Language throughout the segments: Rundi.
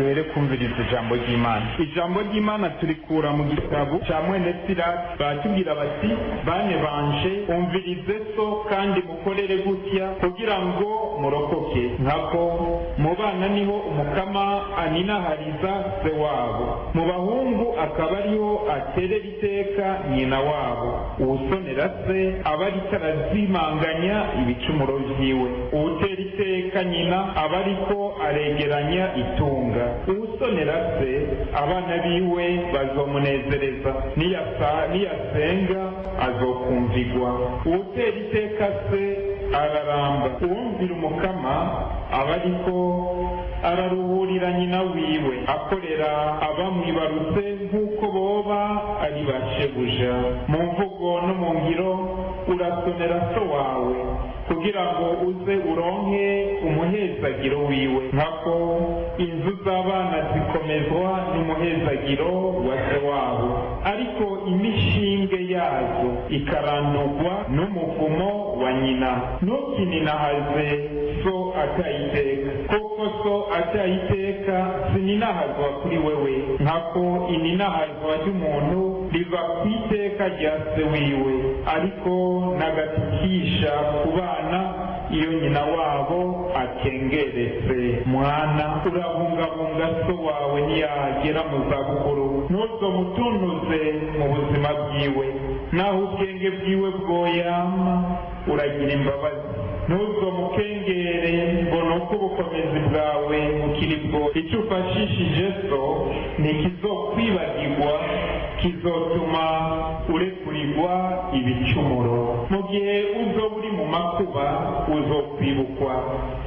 duhere kumviriza ijambo ry'Imana. Ijambo ry'Imana turikura mu gitabo cya mwene Siraki. Batubwira bati, bane banje umvirize so kandi mukorere gutya kugira ngo murokoke, nkako mu bana niho umukama aninahariza se wabo, mu bahungu akaba ariho aterera iteka nyina wabo. Uwusonera se aba ariko arazimanganya ibicumuro vyiwe, uwutera iteka nyina aba ariko aregeranya itunga. Uwusonera se abana biwe bazomunezereza, niyasenga azokumvigwa. Uwutera iteka se araramba, uwumvira umukama aba ariko araruhurira nyina wiwe, akorera abamwibarutse nk'uko boba ari bashebuja. Mu mvugo no mu ngiro urasonera so wawe kugira ngo uze uronke umuhezagiro wiwe, nkako inzu z'abana zikomezwa n'umuhezagiro wa se wabo, ariko imishinge yazo ikaranurwa n'umuvumo wa nyina. Ntukininahaze so atayiteka, kuko so atayiteka sininahazwa kuri wewe, nkako ininahazwa ry'umuntu riva ku iteka rya se wiwe, ariko n'agatukisha ku bana iyo nyina wabo akengeretse. Mwana, urabungabunga so wawe ntiyagera mu zabukuru, ntuzomutuntuze mu buzima bwiwe, naho ubwenge bwiwe bwoyama uragira imbabazi. Ntuzomukengere ngo nuko ubukomezi bwawe bukiri bwo. Icyo ufashishije so ntikizokwibagirwa, kizotuma urekurirwa ibicumuro. Mu gihe uzoba uri mu makuba uzokwibukwa,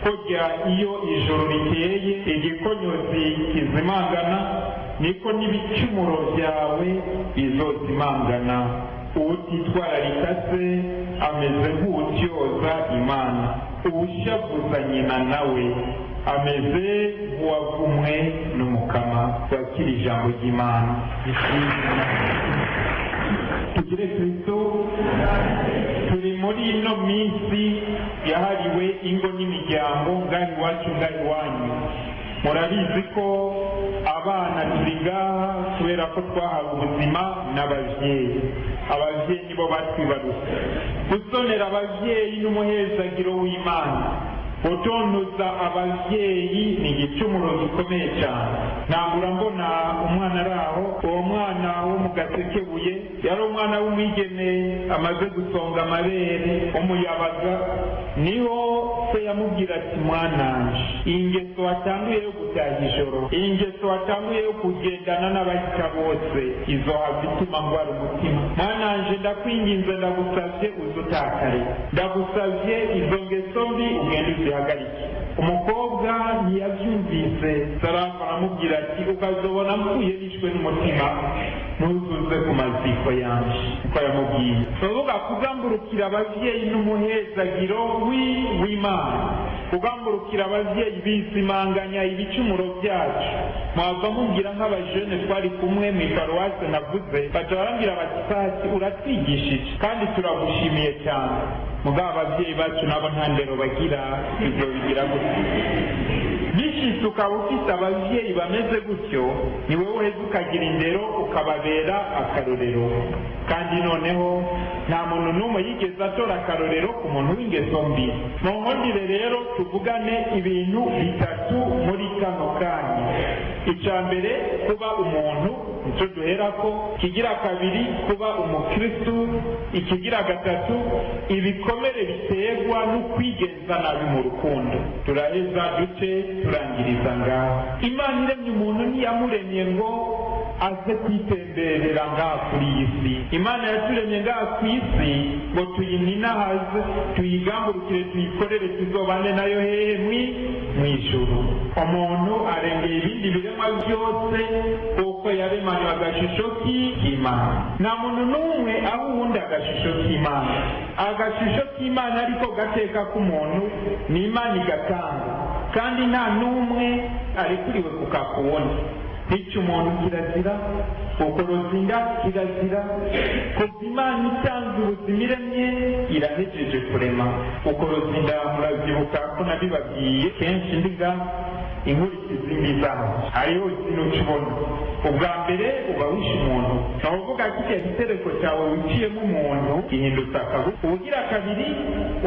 kojya iyo ijoro riteye igikonyozi kizimangana, niko n'ibicumuro byawe bizozimangana. Uwutitwararika se ameze nk'uwutyoza Imana, uwushavuza nyina nawe ameze nk'uwavumwe n'umukama. Twakira ijambo ry'Imana. Tugire Kristo. Turi muri ino minsi yahariwe ingo n'imiryango ngaho iwacu ngaho iwanyu. Murabizi ko abana turi ngaha kubera ko twahawe ubuzima n'abavyeyi. Abavyeyi nibo batwibarutse. Gusonera abavyeyi n'umuhezagiro w'Imana, gutontuza abavyeyi ni igicumuro gikomeye cyane. Ntabura mbona umwana araho, uwo mwana wo mu Gasekebuye yari umwana w'umwigeme amaze gusonga amabere umuyabaga. Niho se yamubwira ati, mwananje, iyi ngeso watanguye yo gutaha ijoro, iyi ngeso watanguye yo kugendana n'abahita bose, izohava ituma ngwara umutima. Mwananje, ndakwinginze ndagusavye uzutakare, ndagusavye izo ngeso mbi ugende uzihagarike. Umukobwa ntiyabyumvise. Sarafa aramubwira ati, ukazobona mpfuye nishwe n'umutima, ntuzuze ku maziko yanje. Uko yamubwiye. Tuvuga kugamburukira abavyeyi n'umuhezagiro w'Imana, kugamburukira abavyeyi bizimanganya ibicumuro byacu. Mwava mubwira nk'abajene twari kumwe mu iparuwase navuze, baca barambwira bati, Pati uratwigishije kandi turagushimiye cyane, mugabo abavyeyi bacu nabo nta ndero bagira, ibyo bigira gutya. Bishitse ukaba ufite abavyeyi bameze gutyo, ni wowe uheze ukagira indero ukababera akarorero. Kandi noneho nta muntu n'umwe yigeze atora akarorero ku muntu w'ingeso mbi. Mu nkundire rero tuvugane ibintu bitatu muri kano kanya. Icya mbere, kuba umuntu, nicyo duherako. Ikigira kabiri, kuba umukristu. Ikigira gatatu, ibikomere biterwa no kwigenza nabi mu rukundo. Turaheza duce turangiriza ngaho. Imana iremye umuntu ntiyamuremye ngo aze kwitemberera ngaha kuri iyi si. Imana yaturemye ngaha ku isi ngo tuyininahaze, tuyigamburukire, tuyikorere, tuzobane nayo hehe mu ijuru. Umuntu arengeye ibindi biremwa byose kuko yaremanywe agashusho k'Imana. Nta muntu n'umwe aho uwundi agashusho k'Imana. Agashusho k'Imana ariko gateka k'umuntu ni Imana igatanga, kandi nta n'umwe arikuriwe kukakubona. Icyo umuntu kirazira, ukoroza inda kirazira, kuva Imana itanze ubuzima iremye irahejeje kurema. Ukoroza inda murabyibuka ko nabibabwiye kenshi ndiga, inkurikizi mbizaho hariho ikintu kibona ubwa mbere uba wishe umuntu naho uvuga kiriya gitereko cyawe wiciyemo umuntu gihindutse akabu ubugira kabiri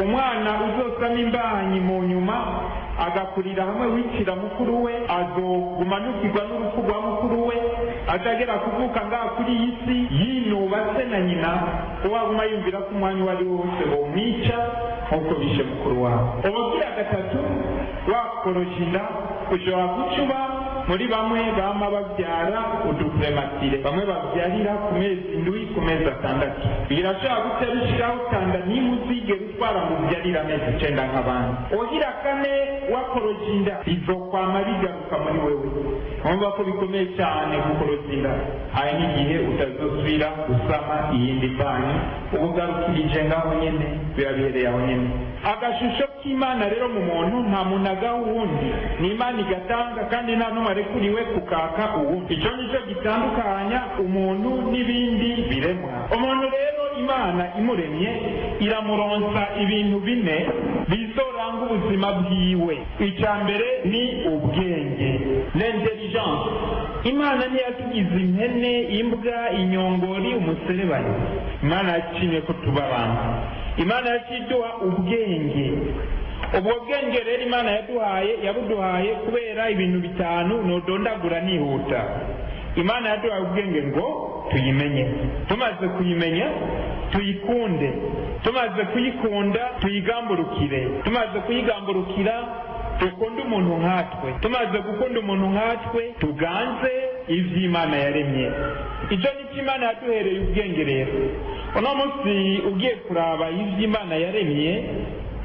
umwana uzosama imbanyi mu nyuma agakurira hamwe wicira mukuru we azogumanukirwa n'urupfu rwa mukuru we atagera kuvuka ngaha kuri iyi si yinuba se na nyina uwaguma yumvira ko umwanya uwo ari wo wose bomwica nk'uko bishe mukuru wawe ubugira gatatu wakorojina ushobora gucuba muri bamwe bama babyara uduprematire bamwe babyarira ku mezi indwi ku mezi atandatu birashobora gutera ushyiraho utanda niba uzigera utwara mu byarira amezi 9 nk'abandi ugira kane wakorojinda bizokwama bigaruka muri wewe urumva ko bikomeye cyane gukorojinda hari n'igihe utazosubira usama iyindi banki ubugarukirije ngaho nyene birabereye aho nyene agashusho k'Imana rero mu muntu nta muntu agaha uwundi ni Imana igatanga kandi nta n'umwe arekuriwe kukaka uwundi icyo nicyo gitandukanya umuntu n'ibindi biremwa umuntu rero Imana imuremye iramuronsa ibintu bine bizoranga ubuzima bwiwe icya mbere ni ubwenge l'intelligence Imana ntiyatugize impene imbwa inyongori umuserebanya Imana yakinye ko tuba abantu Imana yakiduha ubwenge ubwo bwenge rero Imana yabuduhaye kubera ibintu bitanu nodondagura nihuta Imana yaduhaye ubwenge ngo tuyimenye tumaze kuyimenya tuyikunde tumaze kuyikunda tuyigamburukire tumaze kuyigamburukira dukunde umuntu nkatwe tumaze gukunda umuntu nkatwe tuganze ivy'Imana yaremye icyo ni Imana yaduhereye ubwenge rero uno munsi ugiye kuraba ivy'Imana yaremye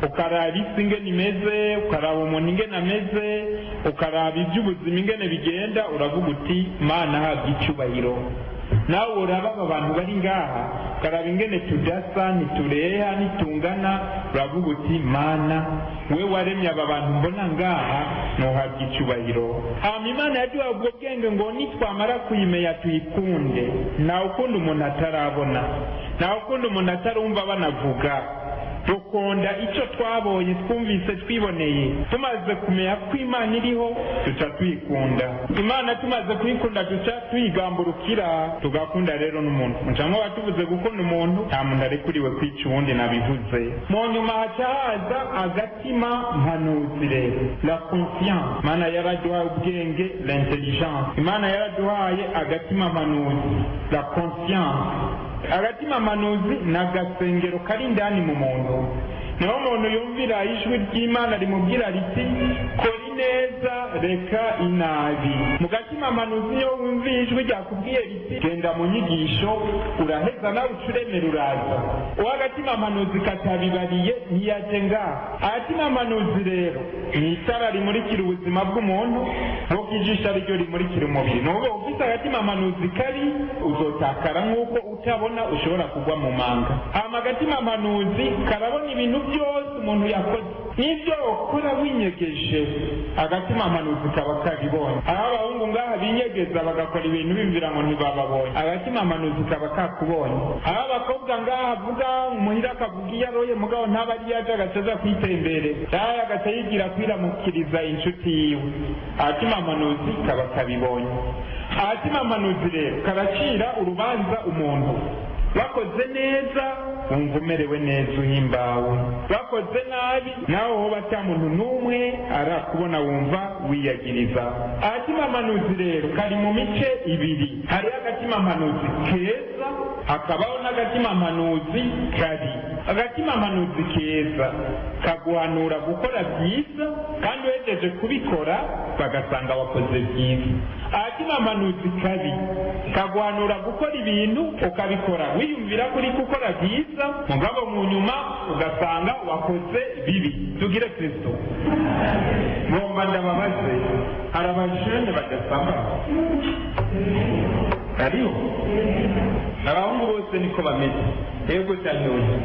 ukaraba isi ingene imeze ukaraba umuntu ingene ameze ukaraba iby'ubuzima ingene bigenda uravuga uti Mana habwa icyubahiro nawe uraba aba bantu bari ngaha ukaraba ingene tudasa ntitureha ntitungana uravuga uti Mana we waremye aba bantu mbona ngaha ntuhabwa icyubahiro hama Imana yaduha ubwo bwenge ngo nitwamara kuyimenya tuyikunde ntawe ukunda umuntu atarabona ntawe ukunda umuntu atarumva banavuga dukunda icyo twabonye twumvise twiboneye tumaze kumenya ko Imana iriho duca tuyikunda Imana tumaze kuyikunda duca tuyigamburukira tugakunda rero n'umuntu mucamo batuvuze gukunda umuntu nta muntu arekuriwe kwica uwundi nabivuze mu nyuma haca haza agatima mpanuzi rero la confiance Imana yaraduhaye ubwenge l'intelligence Imana yaraduhaye agatima mpanuzi la confiance agatima manuzi n'agasengero kari indani mu muntu niho umuntu yumvira ijwi ry'Imana rimubwira riti kora neza reka inabi mu gatima manuzi iyo wumviye ijwi ryakubwiye riti genda mu nyigisho uraheza nawe ucuremera uraza uwo agatima manuzi katabibariye ntiyaje ngaha agatima manuzi rero ni itara rimurikira ubuzima bw'umuntu nk'uko ijisho ariryo rimurikira umubiri n'ubwo ufite agatima manuzi kari uzotakara nk'uko utabona ushobora kugwa mu manga hama agatima manuzi karabona ibintu byose umuntu yakoze n'ibyo ukora winyegeje agatima manuzi kaba kabibonye aho abahungu ngaha binyegeza bagakora ibintu bimvira ngo ntibababonye agatima manuzi kaba kakubonye aho abakobwa ngaha avuga umuhira akavuga iyo aroye mugabo ntaba ari yaje agacaza kwitembere yaye agaca yigira kwiramukiriza inshuti yiwe agatima manuzi kaba kabibonye agatima manuzi rero karacira urubanza umuntu bakoze neza wumva umerewe neza uhimbawe bakoze nabi nawe hoba cya muntu n'umwe arakubona wumva wiyagiriza agatima manuzi rero kari mu mice ibiri hari agatima manuzi keza hakabaho n'agatima manuzi kari agatima manuzi keza kaguhanura gukora byiza kandi wejeje kubikora bagasanga wakoze byiza agatima manuzi kabi kaguhanura gukora ibintu ukabikora wiyumvira kuri gukora byiza mugabo mu nyuma ugasanga wakoze bibi tugire Kristo ngomba ndababaze hari abajene badasama ariho abahungu bose niko bameze yego cyane oya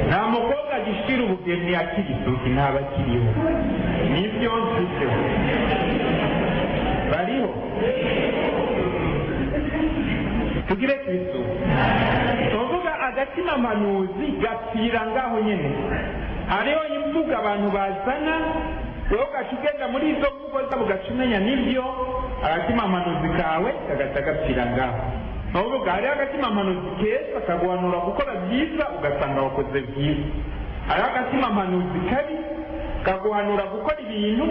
nta mukobwa agishira ubugeni akiri isuki ntabakiriho nibyo mfite bariho tugire Kristo tuvuga agatima manuzi gapfira ngaho nyene hariho imvugo abantu bazana wowe ugaca ugenda muri izo mvugo zabo ugaca umenya n'ibyo agatimamanuzi kawe kagahita gapfira ngaho nuvuga hariho agatimamanuzi keza kaguhanura gukora byiza ugasanga wakoze byiza, hariho agatimamanuzi kabi kaguhanura gukora ibintu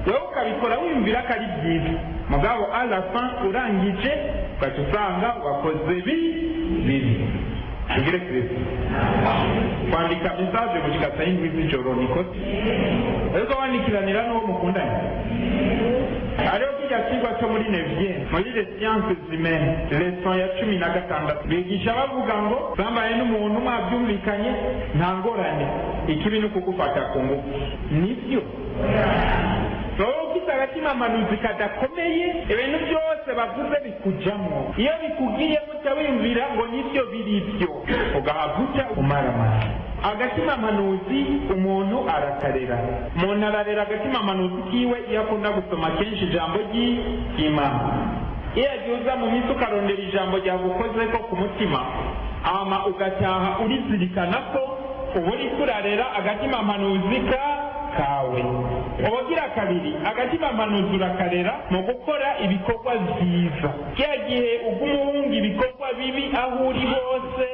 wowe ukabikora wiyumvira ko ari byiza, mugabo alafa urangije ugaca usanga wakoze bibi. Tugire Kristo. Kwandika message gushika saa indwi z'ijoro nikoze. Ariko wandikiranira n'uwo mukundanye. Ariyo kijya kigwa cyo muri Nevien, muri les sciences humaines, leçon ya 16. Bigisha bavuga ngo bambaye n'umuntu mwabyumvikanye nta ngorane. Ikibi no kugufata ku ngufu. Nibyo. So agatimamanuzi kadakomeye ibintu byose bavuze bikujamo, iyo bikugiye mucya wimvira ngo nibyo biribyo ugahavuta umaramara. Agatimamanuzi umuntu arakarera, umuntu ararera agatimamanuzi kiwe iyo akunda gusoma kenshi ijambo ry'Imana. Iyo agiuza mu minsi ukarondera ijambo ryagukoze ko ku mutima ama ugataha urizirikana ko uba uri kurarera agatimamanuzi kawe. Ubugira kabiri agatimamanuzi urakarera mu gukora ibikorwa byiza. Kya gihe ugumuhunga ibikorwa bibi aho uri hose,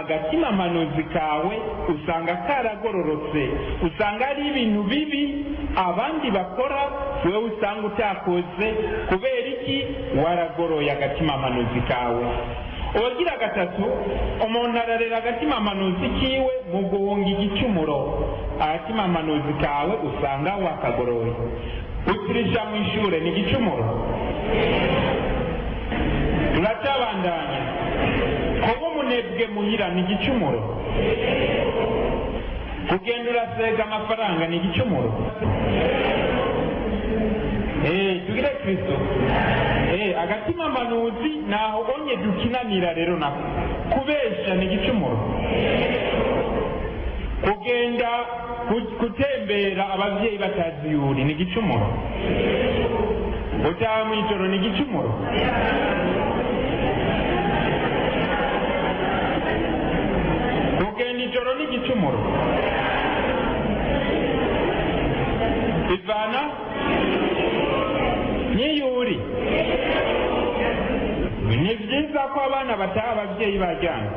agatimamanuzi kawe usanga karagororotse, usanga ari ibintu bibi abandi bakora wewe usanga utakoze. Kubera iki? Waragoroye agatimamanuzi kawe. Ubugira gatatu umuntu ararera agatimamanuzi kiwe mu guhunga igicumuro, agatimamanuzi kawe usanga wakagoroye. Utirisha mu ishure ni igicumuro. Turacabandanya. Kuba umunebwe muhira ni igicumuro. Kugenda urasega amafaranga ni igicumuro. Tugire Kristo. Agatimamanuzi naho onye dukinanira rero nako. Kubesha ni igicumuro. Kugenda kutembera abavyeyi batazi yuri ni igicumuro. Gutaha mw'ijoro ni igicumuro. Kugenda ijoro ni igicumuro. Ivana niyuri. Ni byiza ko abana bataha abavyeyi bajyana.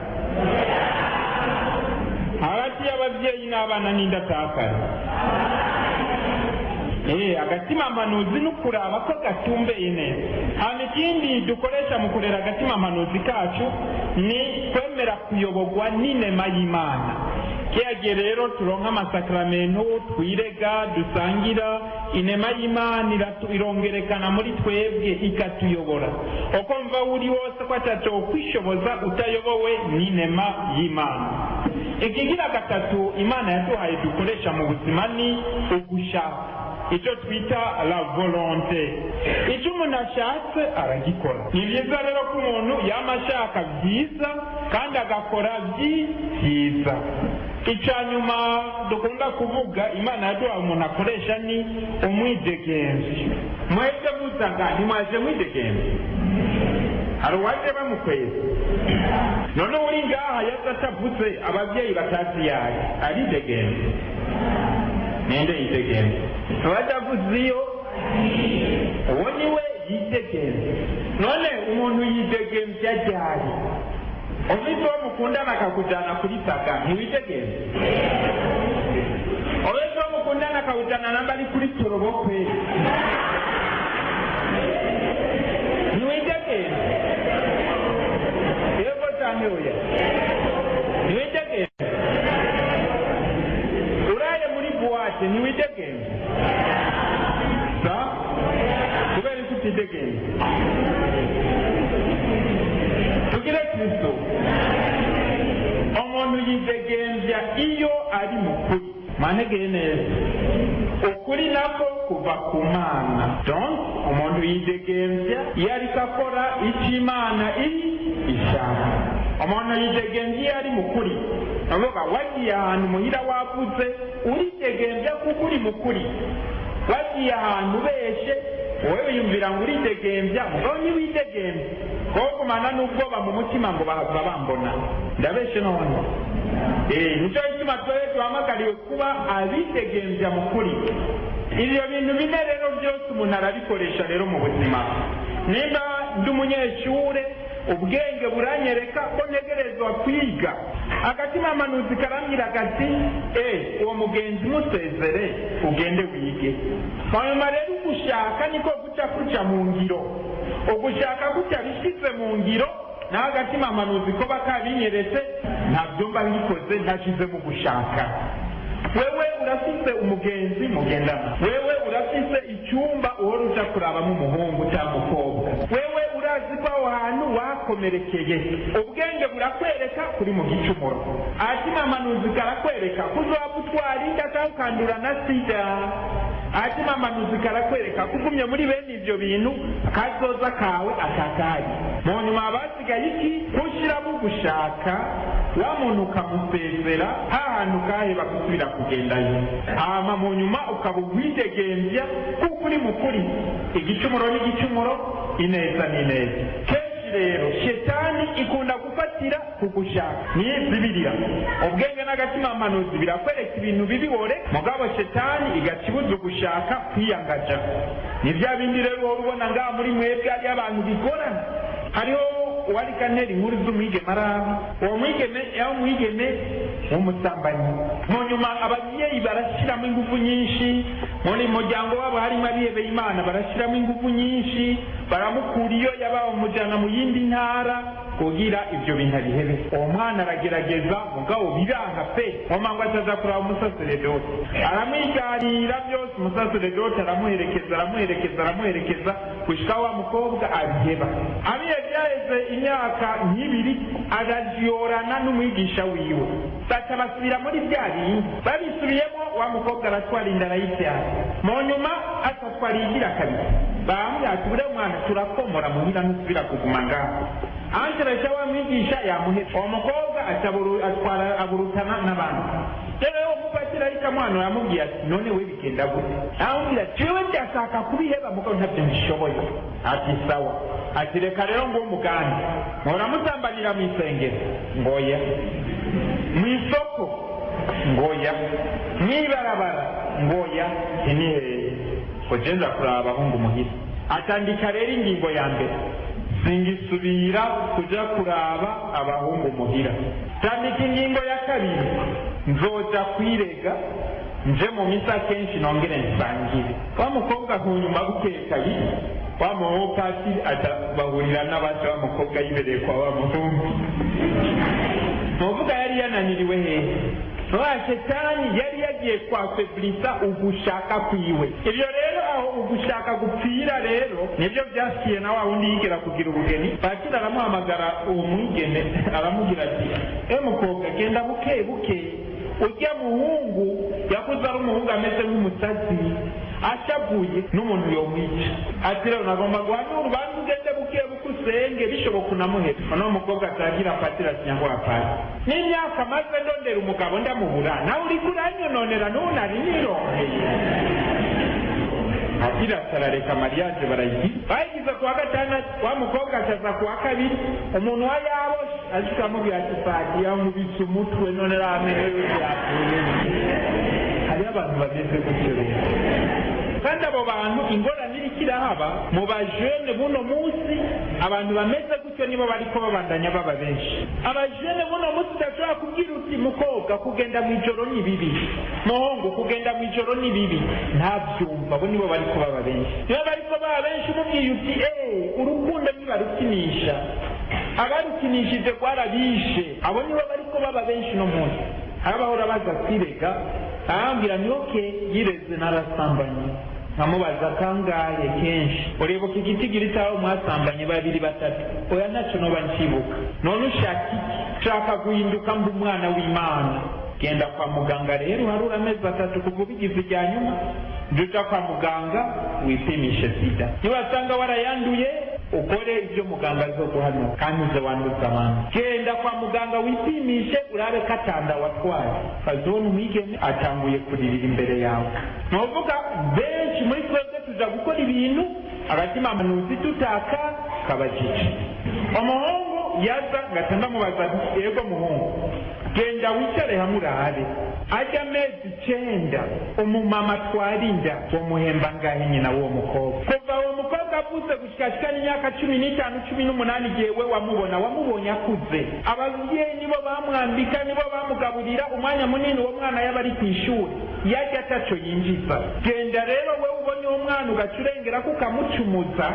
Hagati y'abavyeyi n'abana n'indatakara. Agatimamanuzi n'ukuraba ko gatumbeye neza. Hano ikindi dukoresha mu kurera agatimamanuzi kacu ni kwemera kuyoborwa n'inema y'Imana. Kiyagiye rero turonka amasakramento twirega dusangira, inema y'Imana irongerekana muri twebwe ikatuyobora. Uko mva uri wose ko ataco kwishoboza utayobowe n'inema y'Imana. Ikigira gatatu Imana yaduhaye dukoresha mu buzima ni ugushaka. Icyo twita la volonté. Icyo umuntu ashatse aragikora. Ni byiza rero ko umuntu yama ashaka byiza kandi agakora byiza. Icyanyuma dukunda kuvuga Imana yaduhaye umuntu akoresha ni umwidegenzi. Mwese muzaga ntimwaje mwidegenzi. Hari uwaje bamukwezi. None uri ngaha yatatavuze abavyeyi batazi yaje aridegenzi. Nende yidegenzi. Abatavuze iyo uwo niwe yidegenzi. None umuntu yidegenzi ajyari. Ufite uwo mukundana akakujyana kuri saga ntiwidegenzi. Ufite uwo mukundana akawujyana namba ari kuri torobokwe ntiwidegenzi. Yego cyane oya ntiwidegenzi. Uraye muri buwate ntiwidegenzi. Kubera iki utidegenzi? Tugire Kristo. Umuntu yidegembya iyo ari mukuri. Manegeye neza. Ukuri nako kuva ku Mana. Donc umuntu yidegembya iyo ariko akora icyo Imana ishaka. Umuntu yidegembya iyo ari mukuri. Navuga wagiye ahantu muhira wavuze uridegembya kuko uri mukuri. Wagiye ahantu beshe wowe wiyumvira ngo uridegembya ngo ni widegembya. Kuko Mana n'ubwoba mu mutima ngo bahava bambona. Ndabeshe none. Nicyo gituma twebwe duhamagariwe kuba abidegemvya mu kuri. Ibyo bintu bine rero byose umuntu arabikoresha rero mu buzima. Nimba ndi umunyeshure ubwenge buranyereka ko ntegerezwa kwiga, agatima amanuzi karambwira gati uwo mugenzi musezere ugende wige. Hanyuma rero ugushaka niko kuca mu ngiro, ugushaka kuca bishyize mu ngiro naho agatima amanuzi ko bakabinyeretse ntabyo mba ngikoze ntashize mu gushaka. Wewe urafise umugenzi mugendana, wewe urafise icyumba uhora uja kurabamo umuhungu cyangwa umukobwa, wewe urazi ko aho hantu wakomerekeye, ubwenge burakwereka kuri mu gicumuro, agatima amanuzi karakwereka kuzoba utwara inda cyangwa ukandura na sida, agatima amanuzi karakwereka kugumye muri bene ibyo bintu kazoza kawe akakaye. Mu nyuma abasigaye iki kushiramo gushaka, wa muntu ukamusezera hahantu kaheba gusubira kugendayo, hama mu nyuma ukaba ugwidegemvya kuko uri mukuri. Igicumuro n'igicumuro, ineza n'ineza. Kenshi rero shetani ikunda gufatira ku gushaka. Niyizibirira ubwenge n'agatima amanuzi birakwereka ibintu bibibore, mugabo shetani igakibuza gushaka kwiyangaja. Ni bya bindi rero wowe ubona ngaha muri mwebwe ari abantu bigorana. Hariho wari kaneri inkuru z'umwigeme araha, uwo mwigeme w'umusambanyi. Mu nyuma ababyeyi barashyiramo ingufu nyinshi, muri muryango wabo harimo abihebeye Imana barashyiramo ingufu nyinshi, baramukura iyo yaba umujyana mu yindi ntara kugira ibyo bintu abihebe. Uwo mwana aragerageza mugabo biranga pe, ngo ataza kuraba umusaseredoti, aramwiganira byose, umusaseredoti aramuherekeza gushika wa mukobwa abiheba. Byaheze imyaka nk'ibiri arajiyorana n'umwigisha wiwe, baca basubira muri bya bindi. Babisubiyemo wa mukobwa aratwara inda arayitera, mu nyuma atatwara igira kabiri. Bambwira ati buriya mwana turakomora muhira ntusubira kuguma ngaho. Anteresha wa mwigisha yamuhetse, uwo mukobwa aburutana n'abantu. Rero umupatira ariko mwana yamubwiye ati none we bigenda gute? Amubwira ati wewe ndashaka kubiheba mugabo ntabyo mbishoboye. Ati sawa. Ati reka rero ngo umuganda muhora musambanira mu isengero, ngoya, mu isoko, ngoya, mwibarabara, ngoya, inihereye kujenza kuraba abahungu muhira. Atandika rero ingingo ya mbere, singisubira kuja kuraba abahungu muhira. Tandika ingingo ya kabiri, nzoja kwirega nje mu misa kenshi nongere nsangire. Wa mukobwa kunyuma bukekaye, wa muhopasi bahurira n'abandi wa mukobwa yibereye kwa wa muhungu. Muvuga yari yananiriwe hehe? Shetani yari yagiye kwa feblisa ugushaka kwiwe. Ibyo rero aho ugushaka gupfira rero nibyo byasiye na wa wundi yigera kugira ubugeni. Patira aramuhamagara uwo mwigeme aramugira ati mukobwa genda buke ujya muhungu yakuze ari umuhungu ameze nk'umusazi ashavuye n'umuntu yomwica. Ati rero nagomba guhanura urubanza ugende buke usenge bishoboka unamuhera. Noneho umukobwa atagira Patira kinyangwa pari n'imyaka maze ndondera umugabo ndamubura, nawe uri kuranyononera ntunari nironkeye. Agira sarareka mariage barayigize, bayigize kuwa gatandatu, wa mukobwa akaza kuwa kabiri, umuntu wa yaboshe ashika amubwira ati Pati yamubitse umutwe none ramenye yapfuye. Hari abantu bageze gutyo rero, kandi abo bantu ingorane irikira haba mu bajene buno munsi. Abantu bameze gutyo nibo bariko babandanya baba benshi. Abajene buno munsi udashobora kubwira uti mukobwa kugenda mu ijoro ni bibi, muhungu kugenda mu ijoro ni bibi, ntabyumva. Abo nibo bariko baba benshi. Nibo bariko baba benshi umubwiye uti urukundo nibarukinisha, abarukinishije rwarabishe. Abo nibo bariko baba benshi no munsi. Abahora baza kwirega arambwira ni yireze narasambanye, nkamubaza kangahe kenshi. Urebuka igitigiri cyaho mwasambanye babiri batatu? Oya ntacyo noba nshibuka. None ushaka iki? Nshaka guhinduka mba umwana w'Imana. Genda kwa muganga rero, harura amezi 3 kuva ubigize ijya nyuma, njuja kwa muganga wipimishe sida. Niwasanga warayanduye ukore ibyo muganga zo guhanura kandi uze wanduza abantu. Genda kwa muganga wipimishe urabe katanda watwaye. Kazona umwigeme atanguye kuririra imbere yawe. Novuga benshi muri twebwe tuza gukora ibintu agatima amanuzi tutaka kabajije. Umuhungu yaza ngatanda mubaza yego muhungu genda wicare hamwe urabe ajya amezi 9 umumama twarinda womuhemba ngahe nyina w'uwo mukobwa kuva uwo mukobwa avuze gushika n'imyaka 15 18 igihe we wamubonye akuze ababyeyi nibo bamwambika nibo bamugaburira umwanya munini uwo mwana yaba ari ku ishuri yajya ataco yinjiza genda rero we ubonye uwo mwana ugacurengera kukamucumuza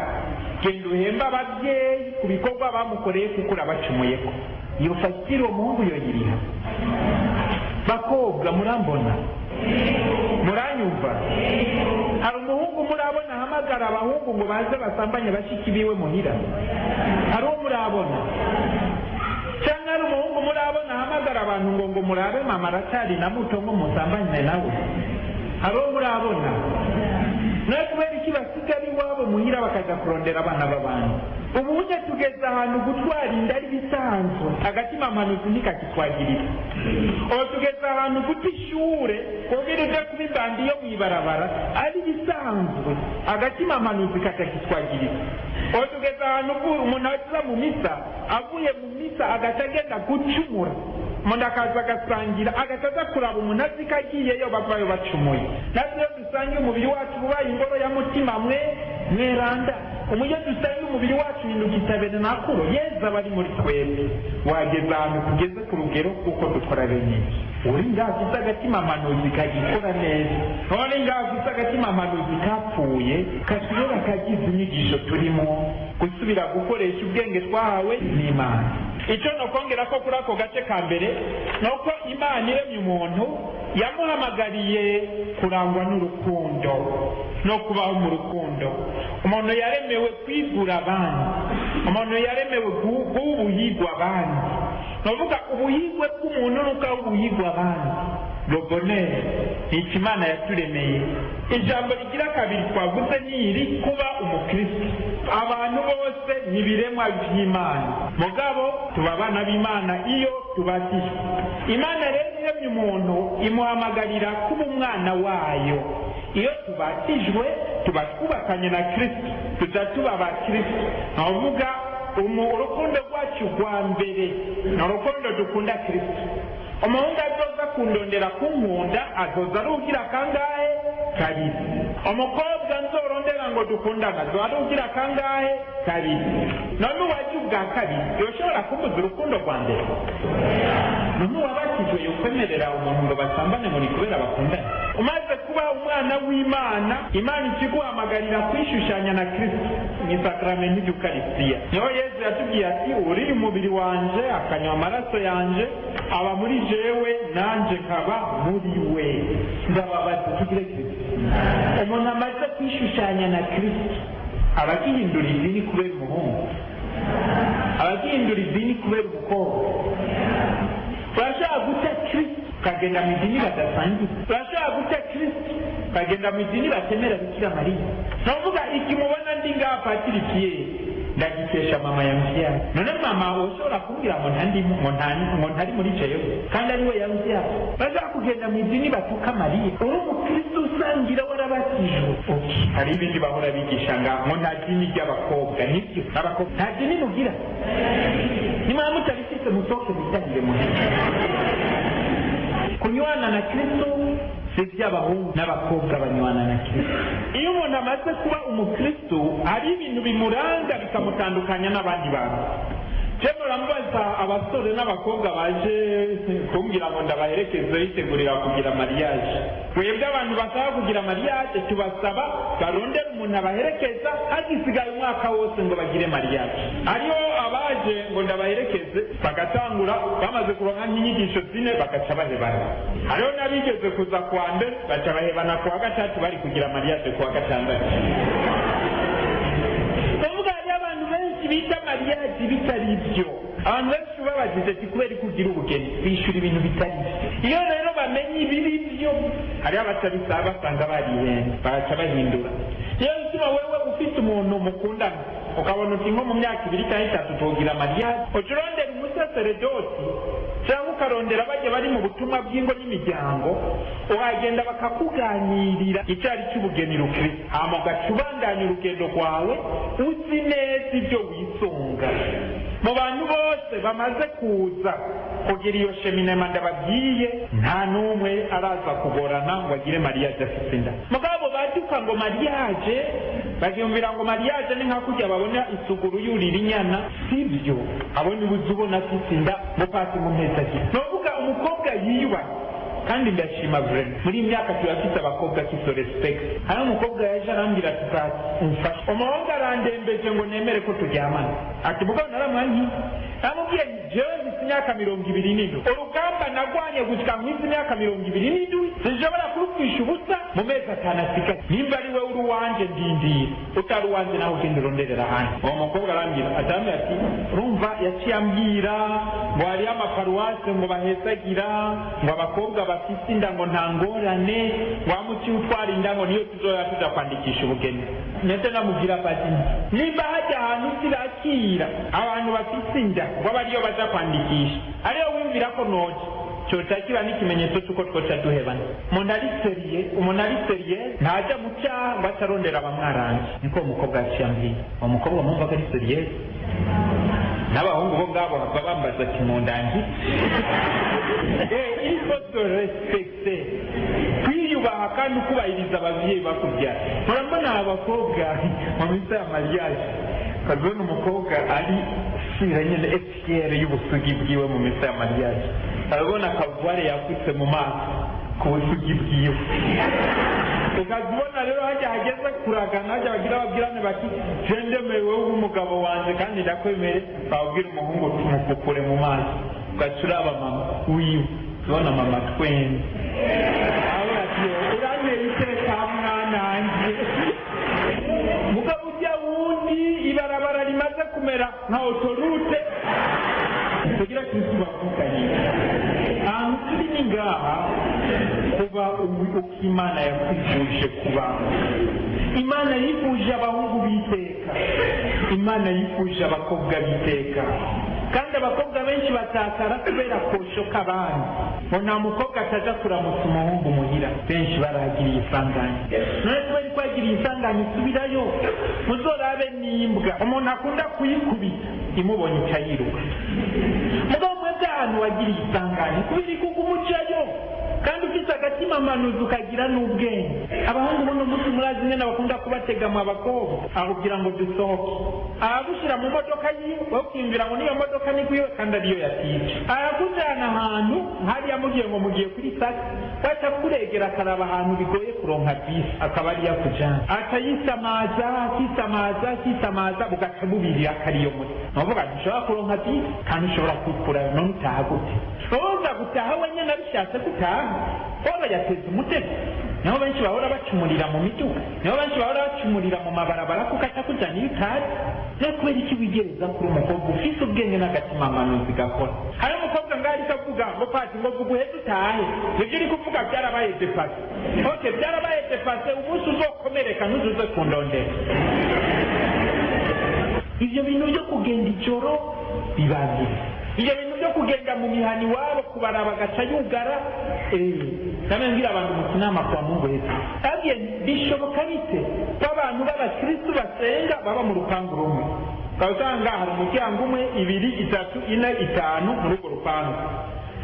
genda uhemba ababyeyi ku bikorwa bamukoreye kuko urabacumuyeko iyo fagitire uwo muhungu yoyiriha bakobwa murambona muranyumva hari umuhungu murabona ahamagara abahungu ngo baze basambanye bashiki biwe muhira hari uwo murabona cyangwa hari umuhungu murabona ahamagara abantu ngo murabe mama aracyari na muto ngo musambanye nawe hari uwo murabona nawe kubera iki basigara iwabo muhira bakajya kurondera abana b'abandi ubu ujya tugeze ahantu gutwara inda ari bisanzwe agatima mpanuzi ntikakitwagirira ubu tugeze ahantu guta ishure kubera ujya kuba imbandi yo mw'ibarabara ari bisanzwe agatima mpanuzi katakitwagirira ubu tugeze ahantu umuntu aza mu misa avuye mu misa agaca agenda gucumura umuntu akaza agasangira agacaza kuraba umuntu azi ko agiyeyo bavayo bacumuye natwe iyo dusangiye umubiri wacu ubaye ingoro ya mutima mweranda umujye dusangiye umubiri wacu hinduka itabene nakuro yeza bari muri twebwe wageze ahantu tugeze ku rugero kuko dukora bene uri ngaho ufite agatima mpanuzi kagikora neza none ngaho ufite agatima mpanuzi kapfuye kashobora kagize inyigisho turimo gusubira gukoresha ubwenge twahawe n'Imana icyo nokongera ko kuri ako gace ka mbere nuko Imana iremye umuntu yamuhamagariye kurangwa n'urukundo no kubaho mu rukundo umuntu yaremewe kwigura abandi umuntu yaremewe guhigwa abandi novuga ubuhigwe bw'umuntu nuko ubuhigwa abandi robonere ni Imana yaturemeye ijambo rigira kabiri twavuze n'iri kuba umukristo abantu bose ni biremwa by'Imana mugabo tuba abana b'Imana iyo tubatijwe Imana rero iremye umuntu imuhamagarira kuba umwana wayo iyo tubatijwe tuba twubakanye na Kristo tuba aba Kristo navuga urukundo rwacu rwa mbere ni urukundo dukunda Kristo umuhungu azoza kundondera kunkunda azoza arugira kangahe kabiri umukobwa nzorondera ngo dukundana azoza arugira kangahe kabiri none uwaje ubwa kabiri yoshobora kumbuza urukundo rwa mbere none uwabatijwe yokwemerera umuntu ngo basambane muri kubera bakundana umaze kuba umwana w'Imana Imana ikiguhamagarira kwishushanya na Kristo ni sakramenti y'Ukaristiya niho Yesu yatubwiye ati uri umubiri wanje akanywa amaraso yanje aba muri jewe nanje nkaba muri we ndababaza tugire Kristo umuntu amaze kwishushanya na Kristo abagihindura idini kubera umuhungu abagihindura idini kubera umukobwa urashaka guta Kristo kagenda mu idini badasangiye urashaka guta Kristo kagenda mu idini batemera Bikira Mariya navuga ikimubona ndi ngaha Patiri Pierre ndagikesha mama yamvyaye none mama ushobora kumbwira ngo ntari muri jewe kandi ari we yamvyaye bashaka kugenda mu idini batuka Mariya uri umukristo usangira warabatijwe hari ibindi bahora bigisha ngo nta dini ry'abakobwa nibyo abakobwa nta dini mugira nimara mutabifite musohoke bitangire muhira kunywana na Kristo iby'abahungu n'abakobwa banywana na Kristo iyo umuntu amaze kuba umukristo hari ibintu bimuranga bikamutandukanya n'abandi bantu cyemura mbaza abasore n'abakobwa baje kumbwira ngo ndabaherekeze bitegurira kugira mariage twebwe abantu basaba kugira mariage tubasaba barondera umuntu abaherekeza hagisigaye umwaka wose ngo bagire mariage ariyo abaje ngo ndabaherekeze bagatangura bamaze kuronka nk'inyigisho 4 bagaca bahebana hariho n'abigeze kuza kuwa mbere baca bahebana kuwa gatatu bari kugira mariage kuwa gatandatu bita mariage bitari ibyo abantu benshi babajije ati kubera kugira ubugeni bishyura ibintu bitari ibyo iyo rero bamenye ibiri byo hari abatabisaba basanga barihenze bagaca bahindura iyo bituma wewe ufite umuntu mukundana ukabona uti nko mu myaka 2 cyangwa 3 tugira mariage ucurondera umusaseredoti cyangwa ukarondera bajya bari mu butumwa bw'ingo n'imiryango uragenda bakakuganirira icyari cy'ubugeni rukristo hama ugaca ubandanya urugendo rwawe uzi neza ibyo wisunga. mu bantu bose bamaze kuza kugira iyo sheminema ndababwiye nta n'umwe araza kugorana ngo agire mariage afite inda. mugabo baduka ngo mariage bagiyumvira ngo mariage ni nka kujya babona isuguru yurira inyana, sibyo. abo ni buzi ubona afite inda mupasi mu mpeza agira novuga umukobwa yiba kandi ndashima vraiment muri imyaka turafite abakobwa kiso respect. hari umukobwa yaje arambwira tukamfasha umuhungu arandembeje ngo nemere ko turyamana ati mugabo naramwanyi namubwiye jewe mfite imyaka 27 urugamba nagwanye gushika mw'izi imyaka 27 sinshobora kurupfisha ubusa mu mezi 5 asigaye. nimba ari we uri uwanje ndindira utari uwanje nawe ugenda uronderera ahandi. uwo mukobwa arambwira atambwira ati urumva yaciye ambwira ngo hariyo amaparuwase ngo bahesagira ngo abakobwa bafite inda ngo nta ngorane wamuci utwara inda ngo niyo tuzoya tuja kwandikisha ubugeni. ndetse namubwira pati nimba hajya ahantu zirakira abantu bafite inda ngo bariyo baja kwandikisha ariyo wimvira ko noje cyoca kiba n'ikimenyetso cy'uko twoca duhebana. umuntu ari seriye ntajya mu cyaha ngo atarondera abamwaranze. niko umukobwa yaciye uwo mukobwa mwumva ko ari seriye n'abahungu bo ngabo baba bambaza ati mu ndangi il faut se respecter, kwiyubaha kandi ukubahiriza ababyeyi bakubyara. murabona abakobwa mu minsi ya mariage kazona umukobwa ari sira nyine efiere y'ubusugi bwiwe mu minsi ya mariage arabona akavuare yakutse mu maso ku busugi bwiwe ukazibona rero hajya hageze kuragana hajya bagira babwirane bati jendemewe w'umugabo wanjye kandi ndakwemere babwira umuhungu tumukukure mu maso ugaca uraba mama wiwe ubona mama twende aho ati uranteye iteka mwananjye mugabo ujya wundi ibarabara rimaze kumera nka otorute kugira kristu bavuganye ahantu turi ni ngaha kuba uko imana yakwifuje kuba. imana yifuje abahungu biteka, imana yifuje abakobwa biteka, kandi abakobwa benshi batakara kubera koshoka abandi ngo nta mukobwa ataja kuramutsa umuhungu muhira. benshi baragiriye isanganya none kubera ko yagiriye isanganya isubirayo muzorabe n'imbwa umuntu akunda kuyikubita imubonye ikayiruka. mugabo mwebwe ahantu wagiriye isanganya kubera ikuga umucayo kandi ufite agatima manuzi ukagira n'ubwenge. abahungu buno munsi murazi nyine bakunda kubatega mu abakobwa ahubwira ngo dusohoke, aragushyira mu modoka yiwe wowe ukiyumvira ngo niyo modoka ni kuyiwe kandi ariyo yatije. aragujyana ahantu hariya mugiye ngo mugiye kuri sake waca kuregera akaraba ahantu bigoye kuronka bisi akaba ariyo akujyana akisamaza bugaca bubirira akariyo muti nuvuga ntushobora kuronka bisi kandi ushobora kwikura none utaha gute uza gutaha wenyine abishatse gutaha wowe yateze umutego. niho benshi bahora bacumurira mu miduga, niho benshi bahora bacumurira mu mabarabara kuko atakujyana iyo utazi. rero kubera iki wigereza kuri umukobwa ufite ubwenge n'agatima manuzi gakora. hari umukobwa ngaho ariko avuga ngo pasi ngo vuga uheze utahe, ibyo uri kuvuga byarabaye depase. oke byarabaye depase, umunsi uzokomereka ntuzuze kundondera. ibyo bintu byo kugenda ijoro bibangira, ibyo bintu byo kugenda mu mihani iwabo kubaraba agaca yugara namwe mbwira abantu mu kinama kwa Mungu heza agiye bishoboka bite ko abantu b'abakristu basenga baba mu rupangu rumwe ukasanga hari umuryango umwe 2 3 4 5 muri urwo rupangu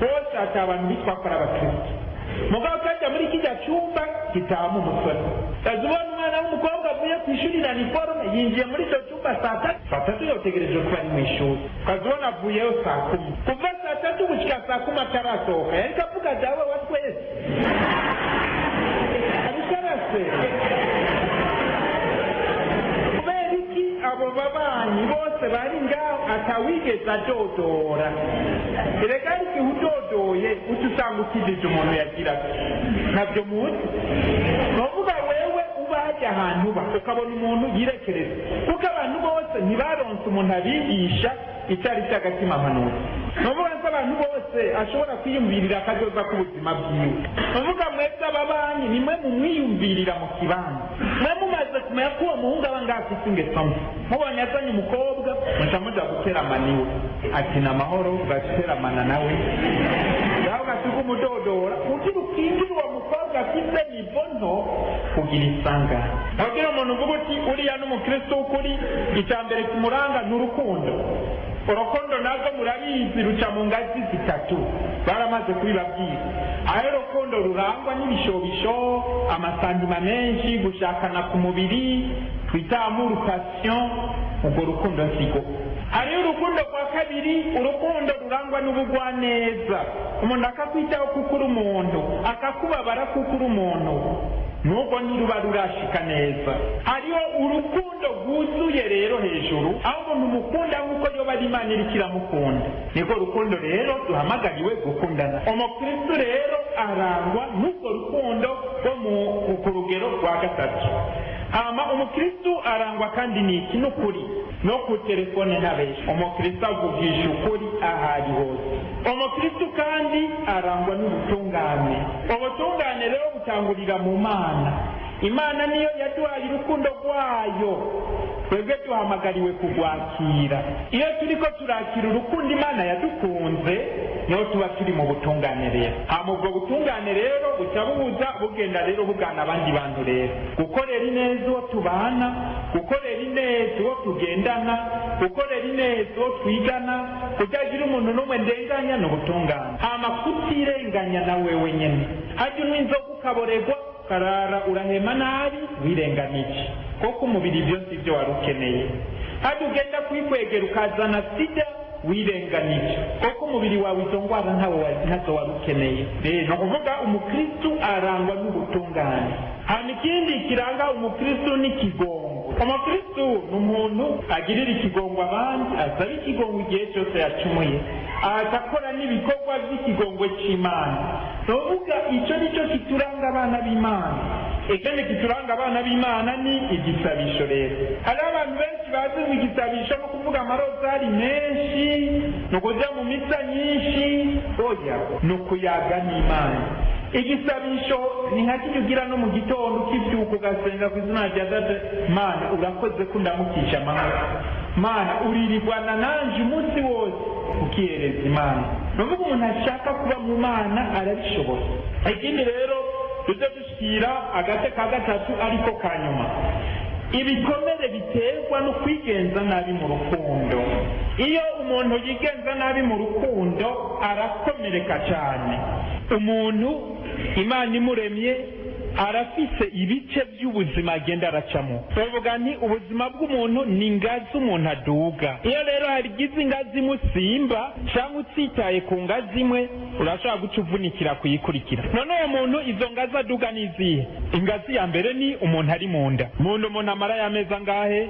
hose ati abantu bitwa ko ari abakristu. mugabo kajya muri kijya cyumba gitamu umusore azibona umwana w'umukobwa avuye ku ishuri na niforume yinjiye muri icyo cyumba saa 3 yotegereje kuba ari mu ishuri ukazibona avuyeyo saa 10 kuva saa 3 gushyika saa 10 atarasohoka yari kavuga dawe wa twese abikarase kubera iki abo babanyi bose bari ngaho atawigeze adodora. erega ariko udodoye uca usanga ukijije umuntu yagira ntabyo muzi. nuvuga wewe uba hajya ahantu uba ukabona umuntu yirekereza kuko abantu bose ntibaronse umuntu abigisha icyari cy'agatima manuzi. nuvuga ko abantu bose ashobora kwiyumvirira akazoza k'ubuzima bwiwe. nuvuga mwese ababanyi nimwe mumwiyumvirira mu kibanza, mwe mumaze kumenya ko uwo muhungu aba ngaho afite ingeso mbi, mubonye azanye umukobwa muca muja guteramana iwe, ati ni amahoro, ugateramana nawe nawe ugasiga umudodora kugira ukingire uwo mukobwa afite nivo nto kugira isangane. ababwira umuntu uvuga uti uriya n'umukristo w'ukuri, icya mbere kimuranga ni urukundo. urukundo narwo murabizi ruca mu ngazi zitatu, baramaze kubibabwira. aho urukundo rurangwa n'ibishobisho, amasandima menshi, gushakana ku mubiri twita amurukasiyo, urwo rukundo nsigo. hariho urukundo rwa kabiri, urukundo rurangwa n'ubugwaneza. umuntu akakwitaho kuko uri umuntu, akakubabara kuko uri umuntu, nubwo ntiruba rurashika neza. hariho urukundo rwuzuye rero hejuru, aho umuntu umukunda nk'uko yoba ari Imana iriko iramukunda. niko rukundo rero duhamagariwe gukundana. umukristo rero arangwa n'urwo rukundo rwo ku rugero rwa gatatu. hama umukristo arangwa kandi n'iki? n'ukuri, no ku telefone ntabesha. umukristo avugisha ukuri aho ari hose. umukristo kandi arangwa n'ubutungane. ubutungane rero butangurira mu Mana. Imana niyo yaduhaye urukundo rwayo, twebwe duhamagariwe kurwakira. iyo turiko turakira urukundo Imana yadukunze, niho tuba turi mu butungane rero. hama ubwo butungane rero buca bubuza bugenda rero bugana abandi bantu rero, gukorera ineza uwo tubana, gukorera ineza uwo tugendana, gukorera ineza uwo twigana, kutagira umuntu n'umwe ndenganya ni ubutungane. hama kutirenganya na wewe nyene. harya unywa inzoga ukaborerwa, karara urahema nabi wirenganije, kuko umubiri byose ibyo wari ukeneye. harya ugenda kwikwegera ukazana sida, wirenganije, kuko umubiri wawe izo ndwara ntazo wari ukeneye. ni ukuvuga umukristo arangwa n'ubutungane. hanyuma ikindi kiranga umukristo ni ikigongo. umukristo ni umuntu agirira ikigongo abandi, asaba ikigongo igihe cyose yacumuye, agakora n'ibikorwa by'ikigongo cy'Imana. ni ukuvuga icyo nicyo kituranga abana b'Imana. ikindi kituranga abana b'Imana ni igisabisho rero. hariho abantu benshi bazi ngo igisabisho no kuvuga amarozari menshi, ni ukujya mu misa nyinshi, oya, ni ukuyaga n'Imana. igisabisho ni nka kijya ugira no mu gitondo ukibyuka ugasenga ku izina rya Data. Mana urakoze ko ndamukisha amahoro, Mana uririrwana nanjye umunsi wose, ukihereza Imana. ni ukuvuga umuntu ashaka kuba mu Mana arabishobora. ikindi rero tujye dushyira agace ka gatatu ariko ka nyuma, ibikomere biterwa no kwigenza nabi mu rukundo. iyo umuntu yigenza nabi mu rukundo arakomereka cyane. umuntu Imana imuremye arafise ibice by'ubuzima agenda aracamo. bavuga nti ubuzima bw'umuntu ni ingazi umuntu aduga. iyo rero harigize ingazi imusimba cyangwa utsitaye ku ngazi imwe, urashobora guca uvunikira kuyikurikira. none uwo muntu izo ngazi aduga ni izihe? ingazi ya mbere ni umuntu ari mu nda. umuntu amara y'amezi angahe?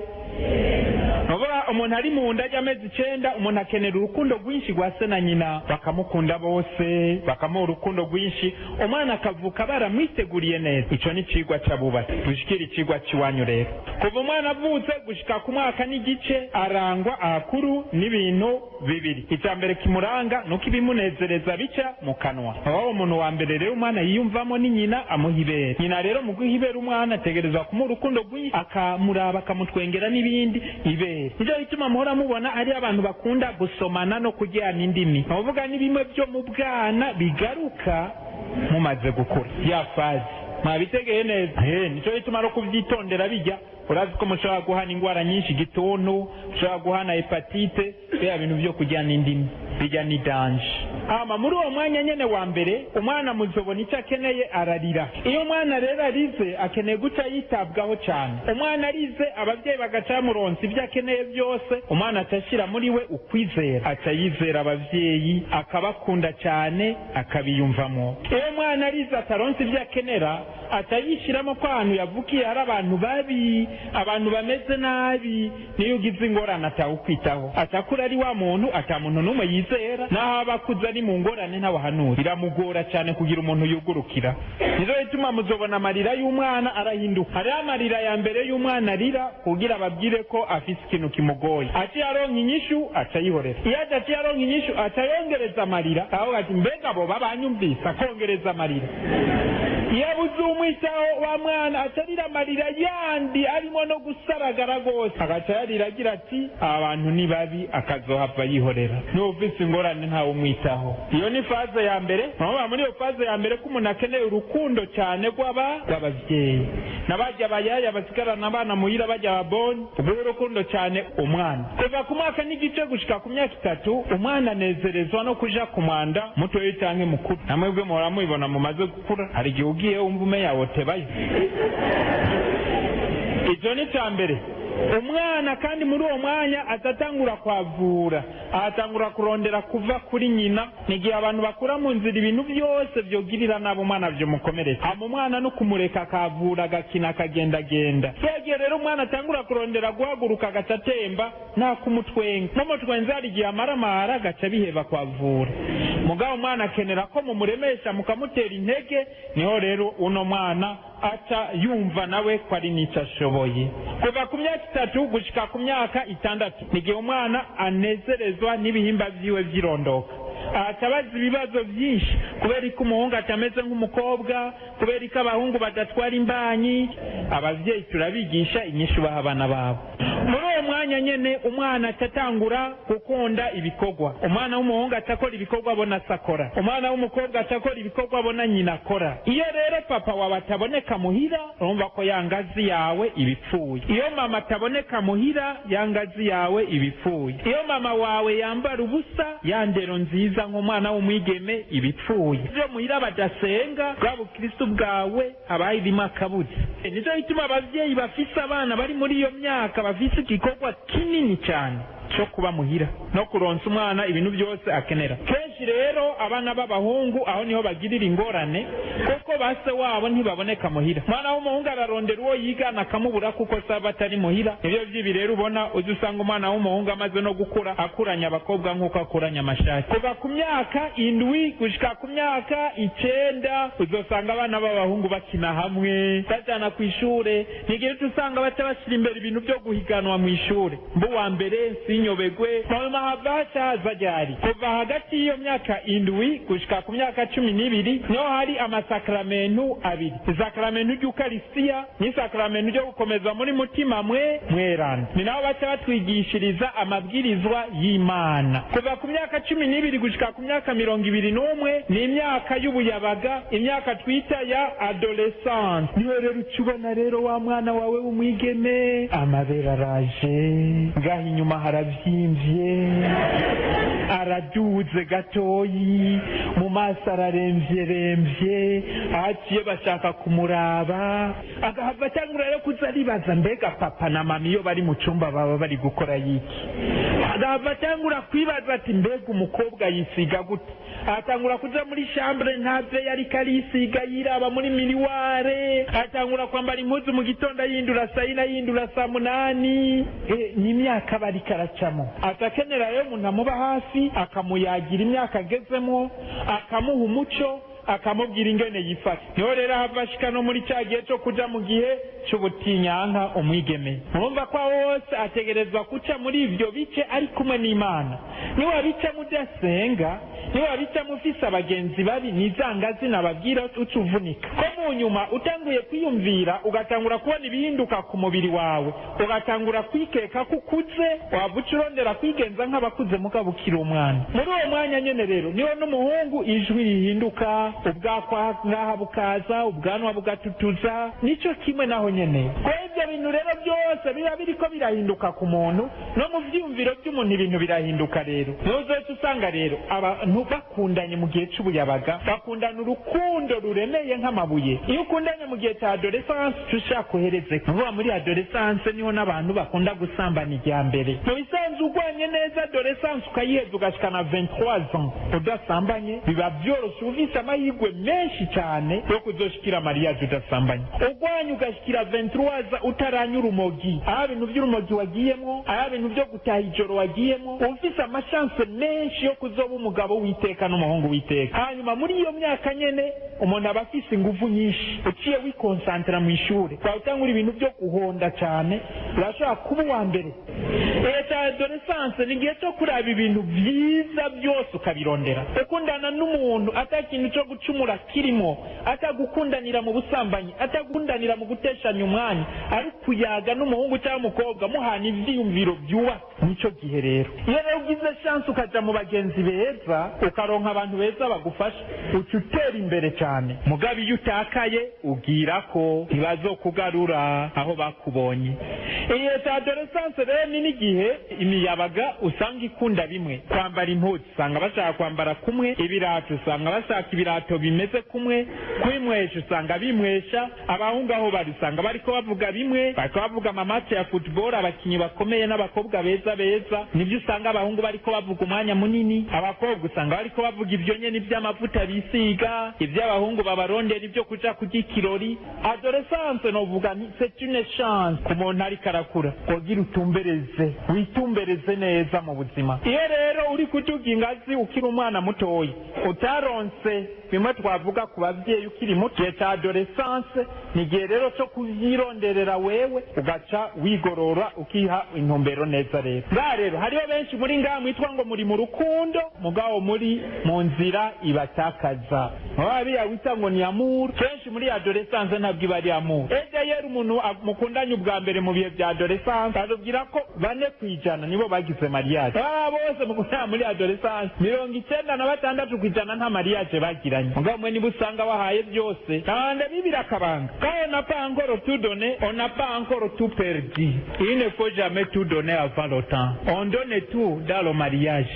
umuntu ari mu nda y'amezi 9, umuntu akenera urukundo rwinshi rwa se na nyina, bakamukunda bose, bakamuha urukundo rwinshi, umwana akavuka baramwiteguriye neza. icyo ni icigwa cy'abubatsi. dushikira icigwa cy'iwanyu rero. kuva umwana avutse gushika ku mwaka n'igice arangwa ahakuru n'ibintu bibiri. icya mbere kimuranga nuko ibimunezereza bica mu kanwa. aho umuntu wa mbere rero umwana yiyumvamo ni nyina amuha ibere. nyina rero mu guha ibere umwana ategerezwa kumuha urukundo rwinshi, akamuraba akamutwengera n'ibindi ibere. nicyo gituma muhora mubona ari abantu bakunda gusomana no kujyana indimi. bavuga ni bimwe byo mu bwana bigaruka mumaze gukura, ya fazi mwabitegeye neza. nicyo gituma no kubyitondera bijya. urazi ko mushobora guhana indwara nyinshi, igituntu, mushobora guhana hepatite, bya bintu byo kujyana indimi bijya ni danje. muri uwo mwanya nyene wa mbere umwana muzobona icyo akeneye, ararira. iyo umwana rero arize akeneye guca yitabwaho cyane. umwana arize ababyeyi bagaca bamuronsa ibyo akeneye byose, umwana atashyira muri we ukwizera, aca yizera ababyeyi, akabakunda cyane, akabiyumvamo. iyo umwana arize ataronsa ibyo akenera, aca yishyiramo ko ahantu yavukiye hari abantu babi, abantu bameze nabi, niyo ugize ingorane atawukwitaho, atakura ari wa muntu atamuntu n'umwe yizera, naho abakuze ari mu ngorane ntawahanura. biramugora cyane kugira umuntu yugurukira. nizo bituma muzobona amarira y'umwana arahinduka. hariho amarira ya mbere y'umwana arira kugira ababwire ko afise ikintu kimugoye, aciye aronka inyishu aca yihorera. iyo adaciye aronka inyishu aca yongereza amarira, aho ati mbega bo babanyumvise akongereza amarira. yabuze umwitaho wa mwana acarira amarira yandi arimo no gusaragara rwose agaca yarira agira ati abantu ni babi akazohava yihorera n'ufise ingorane ntawe umwitaho. Iyo ni faze ya mbere. Muri iyo faze ya mbere ko umuntu akeneye urukundo cyane rw'abavyeyi n'abajya bayaya basigarana abana muhira bajya baboni ubwo urukundo cyane umwana kuva ku mwaka n'igice gushika ku myaka 3 umwana anezerezwa no kuja ku mwanda mutoyi canke mukuru. Namwebwe muhora mubibona mumaze gukura hari igihe ugiye wumva umeya wotebayo. Ico ni ca mbere. Umwana kandi muri uwo mwanya atatangura kwavura atangura kurondera kuva kuri nyina. Nigihe abantu bakura mu nzira ibintu byose byogirira nabo umwana byo mukomereza mu mwana no kumureka akavura agakina akagendagenda. Twegeye rero umwana atangura kurondera guhaguruka agacatemba nta kumutwenga n'umutwenzi hari igihe amaramara agaca biheba kwavura. Mugabo umwana akenera ko mumuremesha mukamutera intege niho rero uno mwana aca yumva nawe ko ari nicyo ashoboye. Kuva ku myaka 3 gushika ku myaka 6 nigihe umwana anezerezwa n'ibihimba vyiwe vyirondoka. Atabaza ibibazo byinshi kubera ko umuhungu atameze nk'umukobwa, kubera ko abahungu badatwara imbanyi. Abavyeyi turabigisha inyishu baha abana babo. Muri uwo mwanya nyene umwana atatangura gukunda ibikorwa. Umwana w'umuhungu atakora ibikorwa abona sakora, umwana w'umukobwa atakora ibikorwa abona nyina akora. Iyo rero papa wawe ataboneka muhira urumva ko yangazi yawe ibipfuye. Iyo mama ataboneka muhira yangazi yawe ibipfuye. Iyo mama wawe yambara ubusa yandero nziza nk'umwana w'umwigeme ibipfuye. Iyo muhira badasenga bwabo Kristo bwawe abayirimo akabuze. Nico bituma abavyeyi bafise abana bari muri iyo myaka bafise igikorwa kinini cyane cyo kuba muhira no kuronsa umwana ibintu byose akenera. Kenshi rero abana b'abahungu aho niho bagirira ingorane kuko base wabo ntibaboneka muhira. Mwana w'umuhungu ararondera uwo yigana akamubura kuko saba atari muhira. Ibyo byibi rero ubona uzusanga umwana w'umuhungu amaze no gukura akuranya abakobwa nk'uko akuranya amashati. Kuva ku myaka 7 gushika ku myaka 9 uzosanga abana b'abahungu bakina hamwe bajana ku ishure. Nigihe tusanga batabashira imbere ibintu byo guhiganwa mu ishure mbo wa mbere nyobegwe mama habasha zajari. Kuva hagati y'iyo myaka 7 gushika ku myaka 12 niho hari amasakramentu abiri, isakramentu ry'Ukaristiya n'isakramentu ryo gukomeza muri mutima mweranda. Ni naho baca batwigishiriza amabwirizwa y'Imana. Kuva ku myaka 12 gushika ku myaka 21 ni imyaka y'ubuyabaga, imyaka twita ya adolescence. Niho rero ucubona rero wa mwana wawe w'umwigeme amabera araje ngaho inyuma haravyimbye araduze gatoyi mu maso araremvyeremvye aciye bashaka kumuraba agahava cyangwa rero kuza aribaza mbega papa na mama iyo bari mu cumba baba bari gukora yiki. Agahava cyangwa kwibaza ati mbega umukobwa yisiga gute. Atangura kuja muri chambre ntavye yari karisiga yiraba muri miliware. Atangura kwambara impuzu mu gitondo yindura sayina yindura saa 8. Ni imyaka bari karacamo. Atakenera rero umuntu amuba hafi akamuyagira imyaka agezemo akamuha umuco akamubwira ingene yifata. Niho rero havashika no muri cya gihe cyo kuja mu gihe cy'ubutinyanka umwigeme. Murumva ko wose ategerezwa kuca muri ivyo bice ari kumwe n'Imana. Niho abica mudasenga, niho abica mufise abagenzi babi nizangazi nababwira ucuvunika. Ko mu nyuma utanguye kwiyumvira ugatangura kubona ibihinduka ku mubiri wawe, ugatangura kwikeka kukuze wabucurondera kwigenza nk'abakuze mukabukira umwana. Muri uwo mwanya nyene rero niho n'umuhungu ijwi rihinduka, ubwakwa ngaha bukaza, ubwanwa bugatutuza. Nico kimwe naho nyene ko ibyo bintu rero byose biba biriko birahinduka ku muntu no mu vyumviro by'umuntu ibintu birahinduka. Rero nuzose usanga rero abantu bakundanye mu gihe cy'ubuyabaga bakundana urukundo ruremeye nk'amabuye. Iyo ukundanye mu gihe cya adolescence tushaka kohereze kuvuga muri adolescence niho n'abantu bakunda gusambana ijya mbere. Mu bisanzwe ugwanye neza adolescence ukayiheza ugashikana 23 ans udasambanye biba byoroshye ufise amahirwe menshi cyane yo kuzoshikira mariage udasambanye. Ugwanye ugashikira 23 ans utaranyura urumogi uri, aha bintu by'urumogi wagiyemo, aha bintu byo gutaha ijoro wagiyemo, ufise amashanse menshi yo kuzoba umugabo w'iteka n'umuhungu w'iteka. Hanyuma muri iyo myaka nyene umuntu aba afise ingufu nyinshi, uciye wikonsantira mu ishuri twawutangura ibintu byo guhonda cyane, urashobora kuba uwa mbere. Eta adolescence ni igihe cyo kuraba ibintu byiza byose ukabirondera, ukundana n'umuntu atakintu cyo gucumura kirimo, atagukundanira mu busambanyi, atagukundanira mu guteshanya umwanya, ari kuyaga n'umuhungu cyangwa umukobwa muhana ivyiyumviro byubaka. Nico gihe rero iyo rero ugize chance ukaja mu bagenzi beza, ukaronka abantu beza bagufasha, uca utera imbere cyane. Mugabe iyo utakaye ubwira ko ntibazokugarura aho bakubonye. Iyo adolescence rero ni n'igihe imiyabaga usanga ikunda bimwe, kwambara impuzu usanga bashaka kwambara kumwe, ibirato usanga bashaka ibirato bimeze kumwe, kwimwesha usanga bimwesha, abahungu aho bari usanga bariko bavuga bimwe, bariko bavuga amamace ya football, abakinyi bakomeye n'abakobwa beza beza, nibyo usanga abahungu bariko bavuga umwanya munini, abakobwa usanga bariko bavuga ibyo nyene iby'amavuta bisiga, iby'abahungu babarondera ibyo kuja kurya ikirori. Adolescence novuga ni c'est une chance ku muntu ariko arakura kugira utumbereze, witumbereze neza mu buzima. Iyo rero uri kuduga ingazi ukiri umwana mutoya, utaronse bimwe twavuga ku bavyeyi ukiri muto, cya adolescence ni igihe rero cyo kuzironderera wewe, ugaca wigorora ukiha intumbero neza. Rero hariho benshi muri ngaha mwitwa ngo muri mu rukundo, mugabo muri mu nzira ibatakaza, wabiya wita ngo ni amour. Kenshi muri adolescence ntabwo iba ari amour. Yero umuntu mukundanye ubwa mbere mu bihe bya adolescence azubwira ko 4% nibo bagize mariage. Bose mukundana muri adolescence 96% nta mariage bagiranye. Mugabo mwe niba usanga bahaye byose kandi bibira akabanga. Quand on n'a pas encore tout donné, on n'a pas encore tout perdu. Il ne faut jamais tout donner avant le temps. On donne tout dans le mariage.